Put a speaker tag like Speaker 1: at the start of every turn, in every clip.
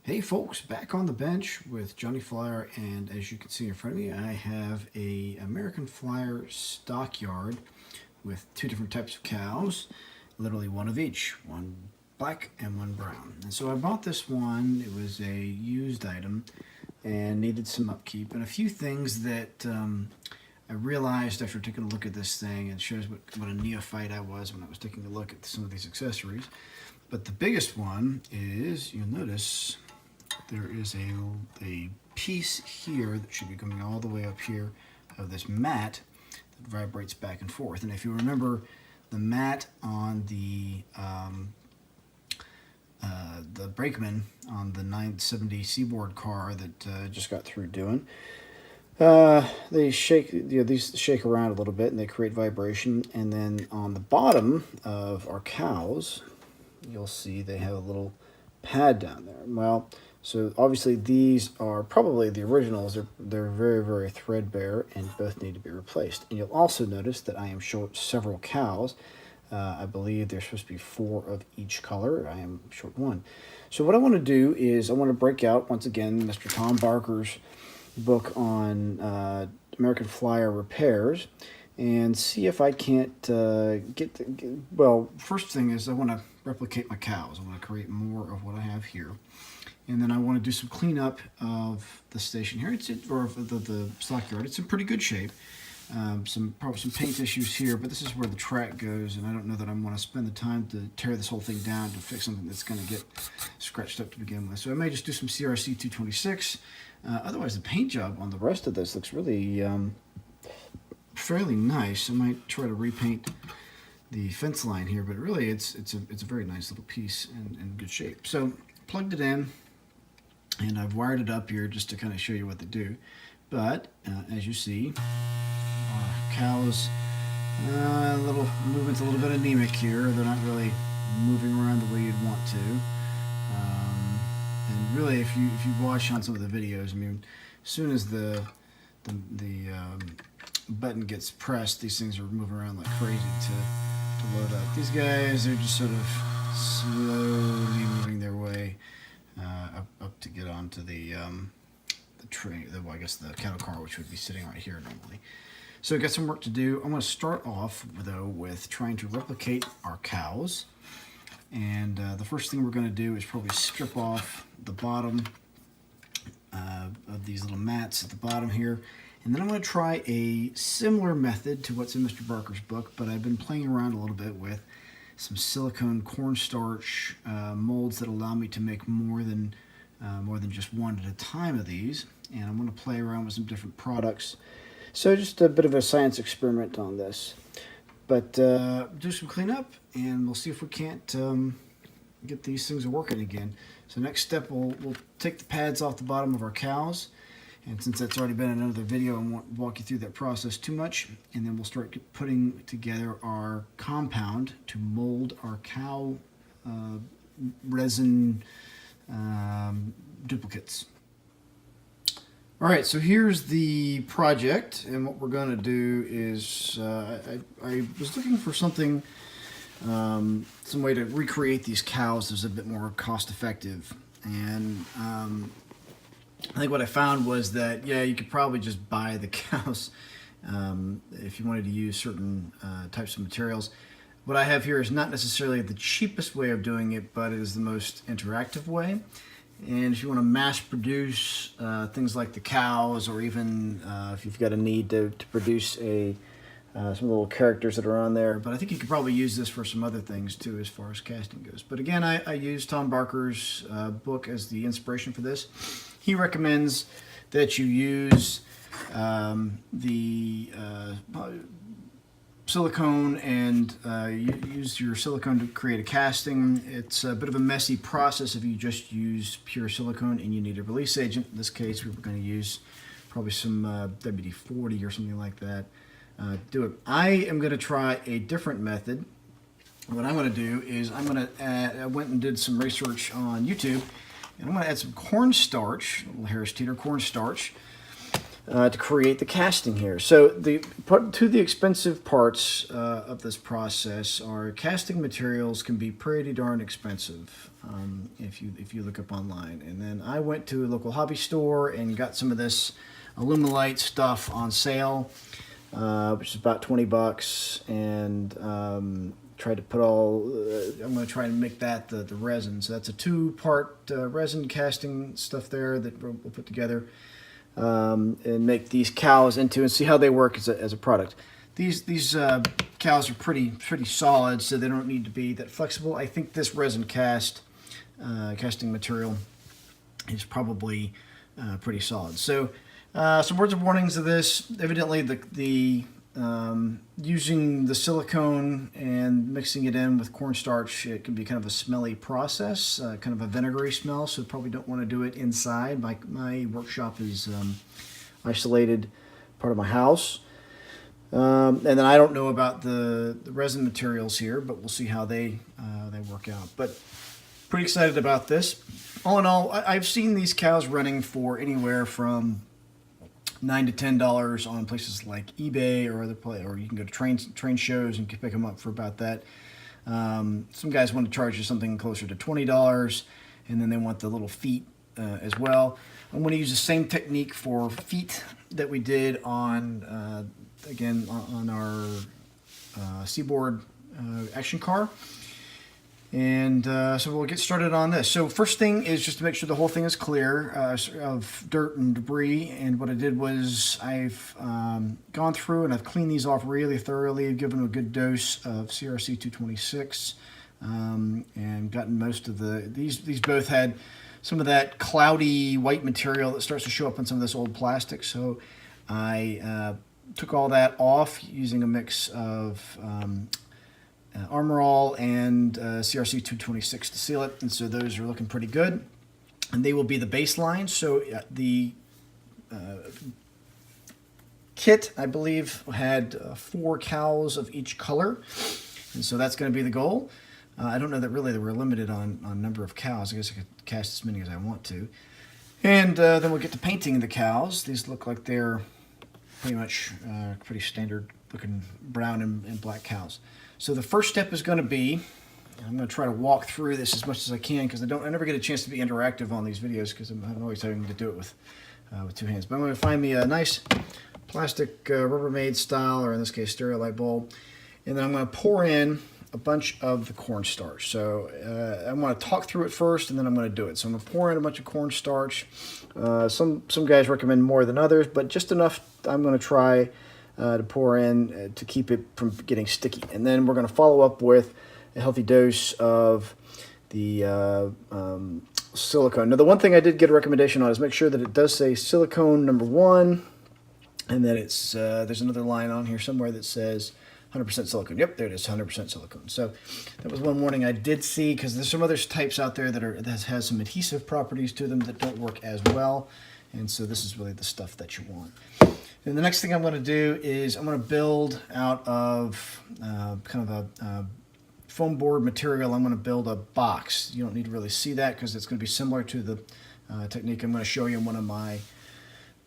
Speaker 1: Hey folks, back on the bench with Johnny Flyer, and as you can see in front of me, I have a American Flyer Stockyard with two different types of cows, literally one of each, one black and one brown. And so I bought this one. It was a used item and needed some upkeep and a few things that I realized after taking a look at this thing, and shows what a neophyte I was when I was taking a look at some of these accessories. But the biggest one is, you'll notice, there is a piece here that should be coming all the way up here of this mat that vibrates back and forth. And if you remember, the mat on the brakeman on the 970 Seaboard car that I just got through doing, they shake, these shake around a little bit and they create vibration. And then on the bottom of our cows, you'll see they have a little pad down there. Well, so obviously these are probably the originals. They're very, very threadbare and both need to be replaced. And you'll also notice that I am short several cows. I believe there's supposed to be 4 of each color. I am short 1. So what I want to do is I want to break out, once again, Mr. Tom Barker's book on American Flyer repairs and see if I can't well, first thing is I want to replicate my cows. I want to create more of what I have here. And then I want to do some cleanup of the station here, or the stockyard. It's in pretty good shape. Probably some paint issues here, but this is where the track goes, and I don't know that I want to spend the time to tear this whole thing down to fix something that's going to get scratched up to begin with. So I may just do some CRC 226. Otherwise, the paint job on the rest of this looks really fairly nice. I might try to repaint the fence line here, but really it's a very nice little piece and in good shape. So plugged it in, and I've wired it up here just to kind of show you what they do. But as you see, our cows, movement's a little bit anemic here. They're not really moving around the way you'd want to. And really, if you watch on some of the videos, I mean, as soon as the button gets pressed, these things are moving around like crazy to load up. These guys are just sort of slowly moving their way up to get onto the train. Well, I guess the cattle car, which would be sitting right here normally. So got some work to do. I'm going to start off though with trying to replicate our cows. And the first thing we're going to do is probably strip off the bottom of these little mats at the bottom here. And then I'm going to try a similar method to what's in Mr. Barker's book, but I've been playing around a little bit with some silicone cornstarch molds that allow me to make more than just one at a time of these. And I'm going to play around with some different products. So just a bit of a science experiment on this. But do some cleanup, and we'll see if we can't get these things working again. So next step, we'll take the pads off the bottom of our cows. And since that's already been in another video, I won't walk you through that process too much. And then we'll start putting together our compound to mold our cow resin duplicates. All right, so here's the project, and what we're going to do is I was looking for something, some way to recreate these cows that's a bit more cost-effective. And I think what I found was that, yeah, you could probably just buy the cows if you wanted to use certain types of materials. What I have here is not necessarily the cheapest way of doing it, but it is the most interactive way. And if you want to mass produce things like the cows, or even if you've got a need to produce some little characters that are on there, but I think you could probably use this for some other things too as far as casting goes. But again, I use Tom Barker's book as the inspiration for this. He recommends that you use the silicone, and you use your silicone to create a casting. It's a bit of a messy process if you just use pure silicone and you need a release agent. In this case, we were going to use probably some WD-40 or something like that. Do it. I am going to try a different method. What I'm going to do is I went and did some research on YouTube, and I'm going to add some cornstarch, a little Harris Teeter cornstarch, to create the casting here. So the expensive parts of this process are casting materials can be pretty darn expensive if you look up online. And then I went to a local hobby store and got some of this Aluminite stuff on sale, which is about 20 bucks, and tried to put I'm going to try and make that the resin. So that's a 2-part resin casting stuff there that we'll put together. And make these cows into and see how they work as a product. These cows are pretty solid, so they don't need to be that flexible. I think this resin casting material is probably pretty solid. So some words of warnings of this. Evidently, the using the silicone and mixing it in with cornstarch, it can be kind of a smelly process, kind of a vinegary smell, so probably don't want to do it inside. My workshop is isolated part of my house. And then I don't know about the resin materials here, but we'll see how they work out. But pretty excited about this. All in all, I've seen these cows running for anywhere from $9 to $10 on places like eBay or other places, or you can go to train shows and pick them up for about that. Some guys want to charge you something closer to $20, and then they want the little feet as well. I'm going to use the same technique for feet that we did on again on our Seaboard action car. And so we'll get started on this. So first thing is just to make sure the whole thing is clear of dirt and debris. And what I did was I've gone through and I've cleaned these off really thoroughly, given them a good dose of CRC 226, and gotten most of these both had some of that cloudy white material that starts to show up on some of this old plastic. So I took all that off using a mix of Armor All and CRC 226 to seal it, and so those are looking pretty good, and they will be the baseline. So the kit, I believe, had 4 cows of each color, and so that's going to be the goal. I don't know that really they were limited on number of cows. I guess I could cast as many as I want to, and then we'll get to painting the cows. These look like they're pretty much pretty standard looking brown and black cows. So the first step is going to be, I'm going to try to walk through this as much as I can, because I never get a chance to be interactive on these videos because I'm always having to do it with 2 hands. But I'm going to find me a nice plastic Rubbermaid style, or in this case Stereolite bowl, and then I'm going to pour in a bunch of the cornstarch. So I'm going to talk through it first, and then I'm going to do it. So I'm going to pour in a bunch of cornstarch. Some guys recommend more than others, but just enough I'm going to try to pour in to keep it from getting sticky. And then we're going to follow up with a healthy dose of the silicone. Now, the one thing I did get a recommendation on is make sure that it does say silicone number 1, and that it's there's another line on here somewhere that says 100% silicone. Yep, there it is, 100% silicone. So that was one warning I did see, because there's some other types out there that has some adhesive properties to them that don't work as well, and so this is really the stuff that you want. And the next thing I'm going to do is I'm going to build out of kind of a foam board material. I'm going to build a box. You don't need to really see that because it's going to be similar to the technique I'm going to show you in one of my...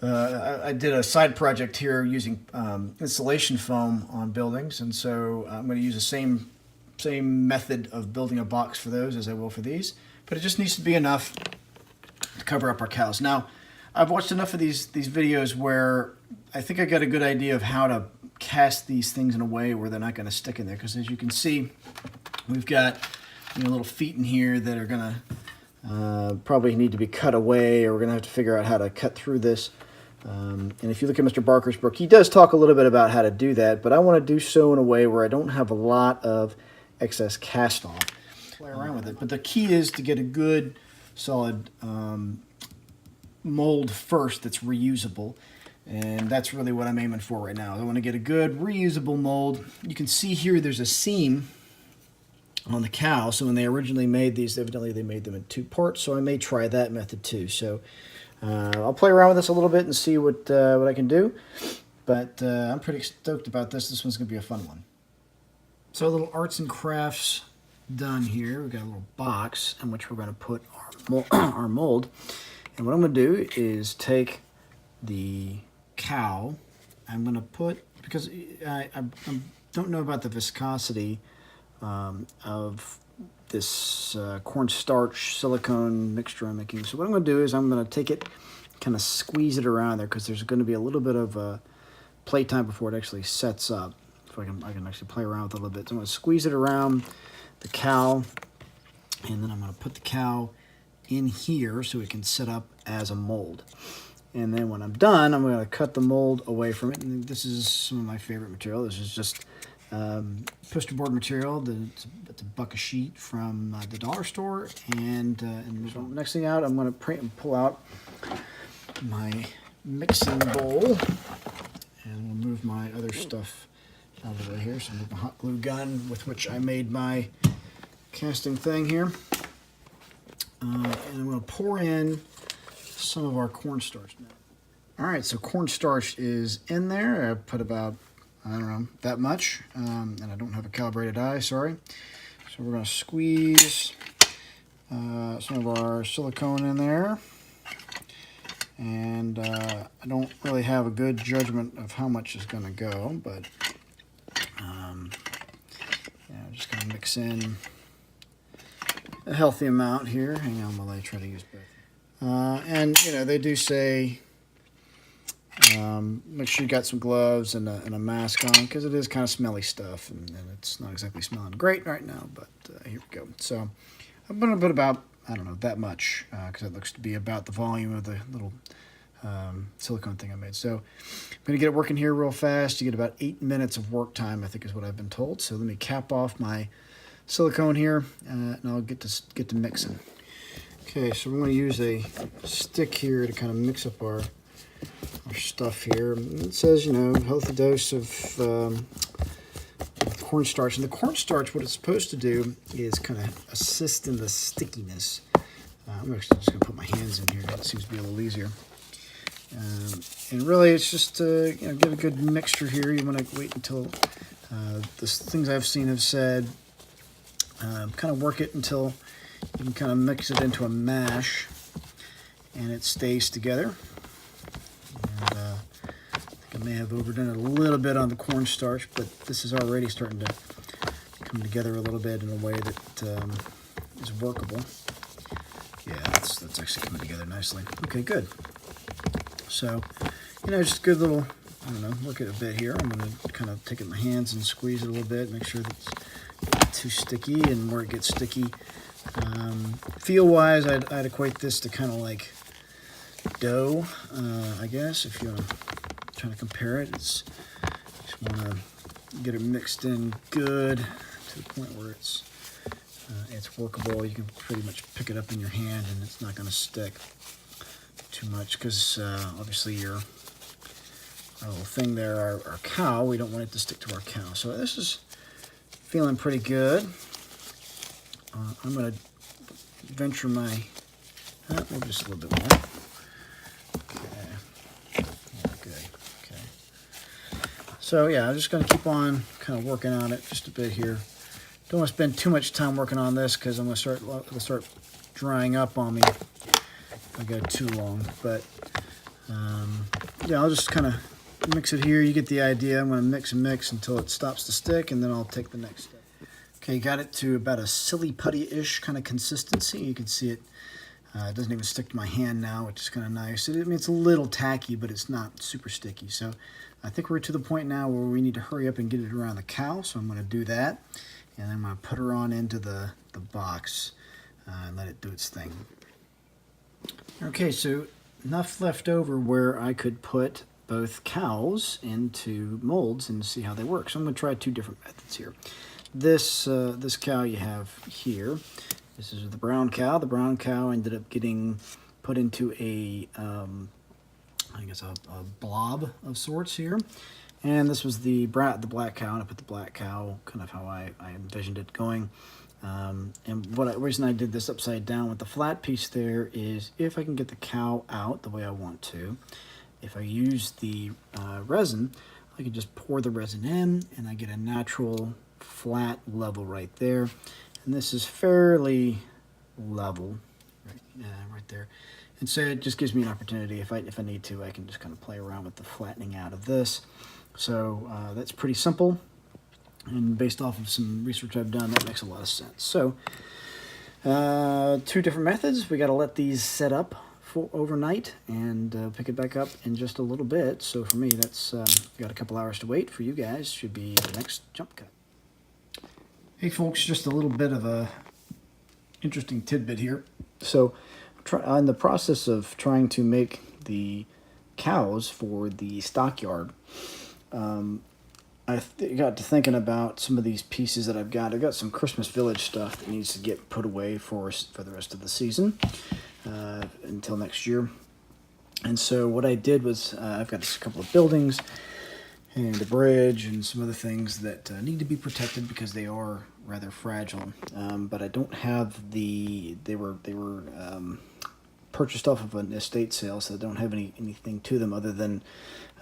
Speaker 1: I did a side project here using insulation foam on buildings, and so I'm going to use the same method of building a box for those as I will for these. But it just needs to be enough to cover up our cows. Now, I've watched enough of these videos where I think I got a good idea of how to cast these things in a way where they're not going to stick in there. Because as you can see, we've got little feet in here that are going to probably need to be cut away, or we're going to have to figure out how to cut through this. And if you look at Mr. Barker's book, he does talk a little bit about how to do that, but I want to do so in a way where I don't have a lot of excess cast off. Play around with it. But the key is to get a good, solid mold first that's reusable. And that's really what I'm aiming for right now. I want to get a good reusable mold. You can see here there's a seam on the cow. So when they originally made these, evidently they made them in 2 parts. So I may try that method too. So I'll play around with this a little bit and see what I can do. But I'm pretty stoked about this. This one's going to be a fun one. So a little arts and crafts done here. We've got a little box in which we're going to put our mold. And what I'm going to do is take the cow, I'm going to put, because I don't know about the viscosity of this cornstarch silicone mixture I'm making. So what I'm going to do is I'm going to take it, kind of squeeze it around there, because there's going to be a little bit of play time before it actually sets up. So I can actually play around with it a little bit. So I'm going to squeeze it around the cow, and then I'm going to put the cow in here so it can set up as a mold. And then when I'm done, I'm going to cut the mold away from it. And this is some of my favorite material. This is just poster board material. It's a buck a sheet from the dollar store. And next thing out, I'm going to pull out my mixing bowl. And we'll move my other stuff out of the way here. So I'm moving the hot glue gun with which I made my casting thing here. And I'm going to pour in some of our cornstarch now. All right, so cornstarch is in there. I put about, I don't know, that much. And I don't have a calibrated eye, sorry. So we're going to squeeze some of our silicone in there. And I don't really have a good judgment of how much is going to go, but I'm just going to mix in a healthy amount here. Hang on while I try to use both. And they do say make sure you got some gloves and a mask on, because it is kind of smelly stuff, and it's not exactly smelling great right now, but here we go. So I'm going to put about, I don't know, that much, because it looks to be about the volume of the little silicone thing I made. So I'm going to get it working here real fast. You get about 8 minutes of work time, I think is what I've been told. So let me cap off my silicone here, and I'll get to mixing. Okay, so we're going to use a stick here to kind of mix up our stuff here. It says, healthy dose of cornstarch. And the cornstarch, what it's supposed to do is kind of assist in the stickiness. I'm actually just going to put my hands in here. It seems to be a little easier. And really, it's just to get a good mixture here. You want to wait until the things I've seen have said, kind of work it until you can kind of mix it into a mash and it stays together. And I think I may have overdone it a little bit on the cornstarch, but this is already starting to come together a little bit in a way that is workable. Yeah, that's actually coming together nicely. Okay, good. So, just a good little, work it a bit here. I'm going to kind of take it in my hands and squeeze it a little bit, make sure that it's not too sticky, and where it gets sticky. Feel-wise, I'd equate this to kind of like dough, I guess, if you're trying to compare it. Just want to get it mixed in good to the point where it's workable. You can pretty much pick it up in your hand and it's not going to stick too much, because obviously our little thing there, our cow, we don't want it to stick to our cow. So this is feeling pretty good. I'm going to venture my, maybe just a little bit more. Okay. Yeah, good. Okay. So yeah, I'm just going to keep on kind of working on it just a bit here. Don't want to spend too much time working on this, because I'm going to start drying up on me if I go too long. But yeah, I'll just kind of mix it here. You get the idea. I'm going to mix and mix until it stops to stick, and then I'll take the next step. Okay, got it to about a silly putty-ish kind of consistency. You can see it. It doesn't even stick to my hand now, which is kind of nice. It's a little tacky, but it's not super sticky. So I think we're to the point now where we need to hurry up and get it around the cow. So I'm going to do that. And I'm going to put her on into the box and let it do its thing. Okay, so enough left over where I could put both cows into molds and see how they work. So I'm going to try two different methods here. This cow you have here, this is the brown cow. The brown cow ended up getting put into a blob of sorts here. And this was the black cow, and I put the black cow kind of how I envisioned it going. And the reason I did this upside down with the flat piece there is if I can get the cow out the way I want to, if I use the resin, I can just pour the resin in and I get a natural flat level right there. And this is fairly level. right there. And so it just gives me an opportunity, if I need to, I can just kind of play around with the flattening out of this. So that's pretty simple, and based off of some research I've done, that makes a lot of sense. So 2 different methods. We got to let these set up for overnight and pick it back up in just a little bit. So for me, that's got a couple hours to wait. For you guys, should be the next jump cut. Hey folks, just a little bit of a interesting tidbit here. So in the process of trying to make the cows for the stockyard, I got to thinking about some of these pieces that I've got. I've got some Christmas Village stuff that needs to get put away for the rest of the season until next year. And so what I did was I've got just a couple of buildings and a bridge and some other things that need to be protected because they are rather fragile. But I don't have they were purchased off of an estate sale, so I don't have anything to them other than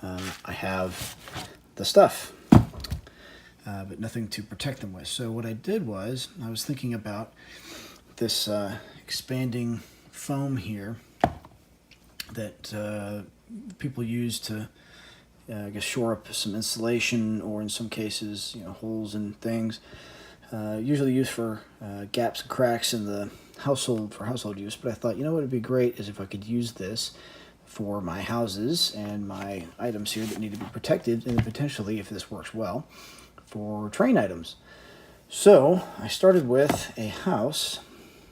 Speaker 1: I have the stuff, but nothing to protect them with. So what I did was I was thinking about this expanding foam here that people use to I guess shore up some insulation, or in some cases, holes in things. Usually used for gaps and cracks in the household, for household use. But I thought, what would be great is if I could use this for my houses and my items here that need to be protected, and potentially, if this works well, for train items. So I started with a house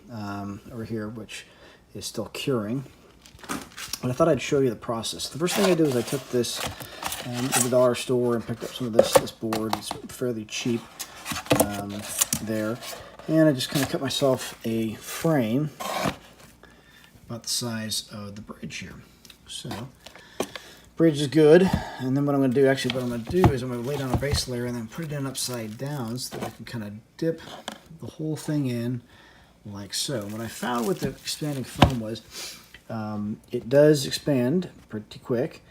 Speaker 1: over here, which is still curing. But I thought I'd show you the process. The first thing I did was I took this to the dollar store and picked up some of this board. It's fairly cheap there. And I just kind of cut myself a frame about the size of the bridge here. So, bridge is good. And then what I'm going to do, is I'm going to lay down a base layer and then put it in upside down so that I can kind of dip the whole thing in like so. What I found with the expanding foam was it does expand pretty quick,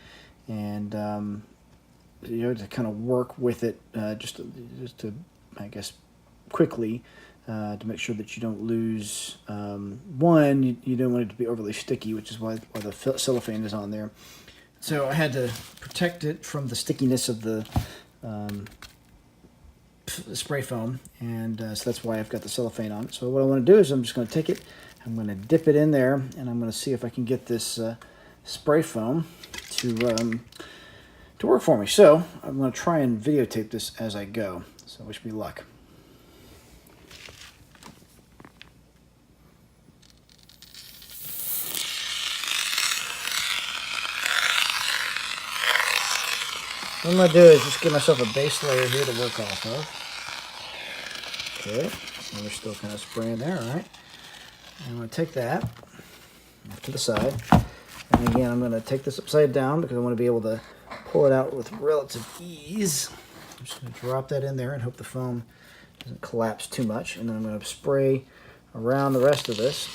Speaker 1: and to kind of work with it just to I guess quickly to make sure that you don't lose one. You don't want it to be overly sticky, which is why the cellophane is on there. So I had to protect it from the stickiness of the spray foam, and so that's why I've got the cellophane on. So what I want to do is I'm just going to take it, I'm going to dip it in there, and I'm going to see if I can get this spray foam to work for me. So I'm going to try and videotape this as I go. So wish me luck. What I'm going to do is just give myself a base layer here to work off of. Okay, and we're still kind of spraying there, all right? I'm going to take that off to the side. And again, I'm going to take this upside down because I want to be able to pull it out with relative ease. I'm just going to drop that in there and hope the foam doesn't collapse too much. And then I'm going to spray around the rest of this.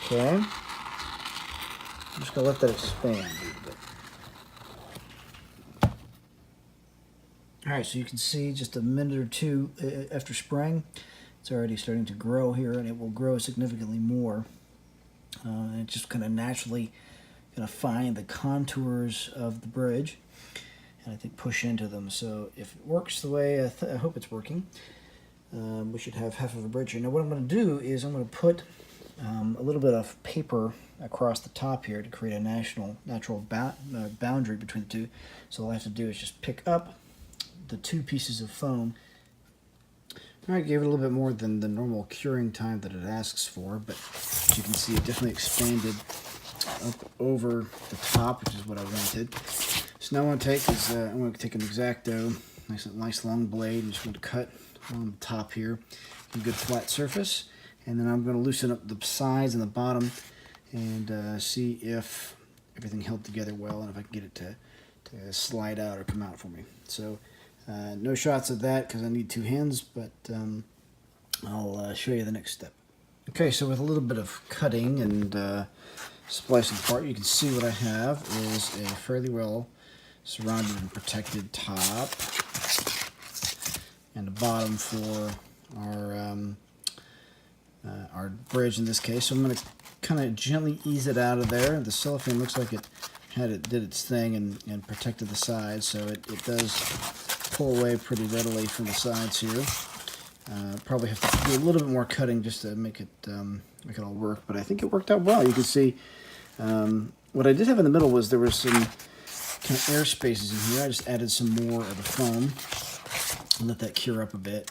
Speaker 1: Okay. I'm just going to let that expand a little bit. Alright, so you can see just a minute or two after spraying, it's already starting to grow here, and it will grow significantly more. And it just kind of naturally going to find the contours of the bridge and I think push into them. So if it works the way I hope it's working, we should have half of a bridge here. Now what I'm going to do is I'm going to put a little bit of paper across the top here to create a natural boundary between the two. So all I have to do is just pick up the 2 pieces of foam. I gave it a little bit more than the normal curing time that it asks for, but as you can see, it definitely expanded up over the top, which is what I wanted. So now what I'm going to take is I'm going to take an X-Acto, nice long blade, and just going to cut on the top here, a good flat surface, and then I'm going to loosen up the sides and the bottom and see if everything held together well and if I can get it to slide out or come out for me. So no shots of that because I need 2 hands, but I'll show you the next step. Okay, so with a little bit of cutting and splicing apart, you can see what I have is a fairly well surrounded and protected top. and a bottom for our bridge in this case. So I'm going to kind of gently ease it out of there. The cellophane looks like it did its thing and protected the sides, so it does pull away pretty readily from the sides here. Probably have to do a little bit more cutting just to make it all work, but I think it worked out well. You can see what I did have in the middle was there was some kind of air spaces in here. I just added some more of the foam and let that cure up a bit.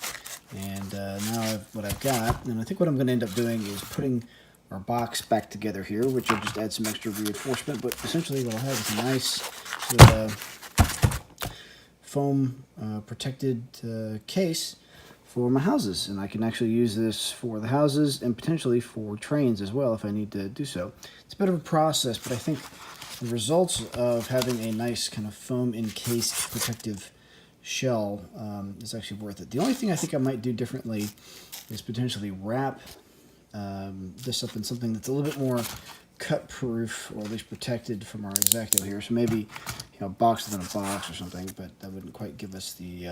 Speaker 1: And now what I've got, and I think what I'm going to end up doing is putting our box back together here, which will just add some extra reinforcement. But essentially what I'll have is a nice foam protected case for my houses, and I can actually use this for the houses and potentially for trains as well if I need to do so. It's a bit of a process, but I think the results of having a nice kind of foam encased protective shell is actually worth it. The only thing I think I might do differently is potentially wrap this up in something that's a little bit more cut proof, or at least protected from our X-Acto here. So maybe, box within a box or something, but that wouldn't quite give us the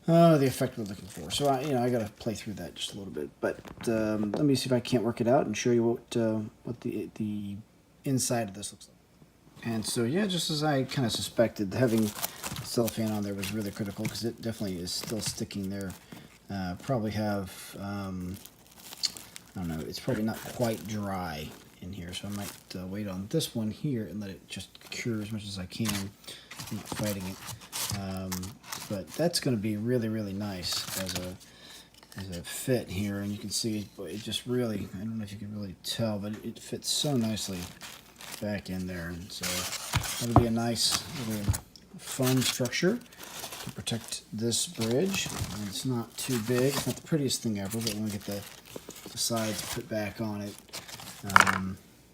Speaker 1: effect we're looking for. So I got to play through that just a little bit. But let me see if I can't work it out and show you what the inside of this looks like. And so yeah, just as I kind of suspected, having cellophane on there was really critical because it definitely is still sticking there. Probably have I don't know, it's probably not quite dry in here, so I might wait on this one here and let it just cure as much as I can. I'm not fighting it. But that's going to be really, really nice as a fit here, and you can see it just really, I don't know if you can really tell, but it fits so nicely back in there. And so that'll be a nice little foam structure to protect this bridge. And it's not too big, it's not the prettiest thing ever, but when we get the sides put back on it,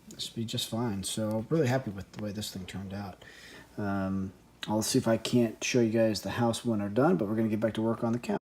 Speaker 1: this will be just fine. So I'm really happy with the way this thing turned out. I'll see if I can't show you guys the house when we're done, but we're going to get back to work on the couch.